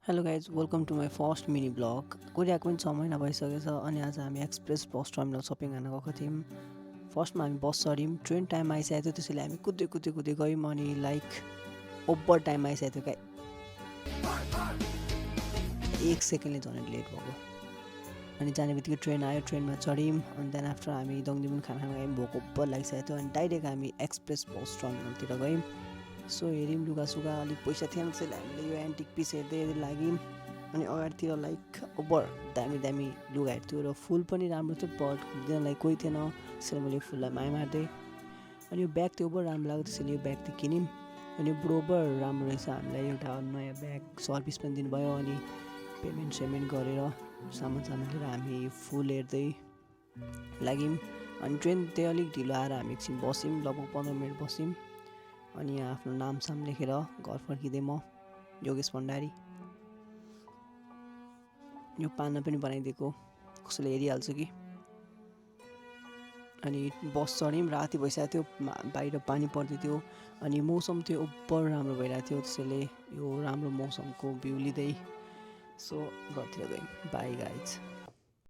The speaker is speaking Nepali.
Hello guys welcome to my first mini vlog कुरिआएको पनि 6 महिना भइसकेछ अनि आज हामी एक्सप्रेस बस टर्मिनल सपिङ गर्न गएको थियौँ। फर्स्टमा हामी बस चढ्यौँ, ट्रेन टाइम आइसकेको थियो, त्यसैले हामी कुद्दै गयौँ अनि लाइक ओभर टाइम आइसकेको थियो। 1 सेकेन्डले झन् लेट भएको अनि जाने बित्तिकै ट्रेन आयो, ट्रेनमा चढ्यौँ अनि त्यहाँदेखि आफ्टर हामी दङदी खाना खान गयौँ। भोक ओभर लागिसकेको थियो अनि डाइरेक्ट हामी एक्सप्रेस बस टर्मिनलतिर गयौँ। सो हेऱ्यौँ लुगासुगा अलिक पैसा थिएन, त्यसैले हामीले यो एन्टिक पिस हेर्दै लाग्यौँ अनि अगाडितिर लाइक ओभर दामी दामी लुगाहरू थियो र फुल पनि राम्रो थियो, बट दिनलाई कोही थिएन, त्यसैले मैले फुललाई माया मार्दै। अनि यो ब्याग थियो ओभर राम्रो लाग्यो, त्यसैले यो ब्याग चाहिँ किन्यौँ अनि बरोबर राम्रो रहेछ। हामीलाई एउटा नयाँ ब्याग सर्भिस पनि दिनुभयो अनि पेमेन्ट गरेर सामान लिएर हामी फुल हेर्दै लाग्यौँ। अनि ट्रेन चाहिँ अलिक ढिलो आएर हामी एकछिन बस्यौँ, लगभग 15 मिनट बस्यौँ अनि यहाँ आफ्नो नामसाम लेखेर घर फर्किँदै म योगेश भण्डारी। यो पाना पनि बनाइदिएको, कसैले हेरिहाल्छ कि। अनि बस चढ्यौँ, राति भइसकेको थियो, बाहिर पानी पर्दै थियो अनि मौसम थियो ओभर राम्रो भइरहेको थियो, त्यसैले यो राम्रो मौसमको भ्यू लिँदै सो घरतिर गयौँ। By guys.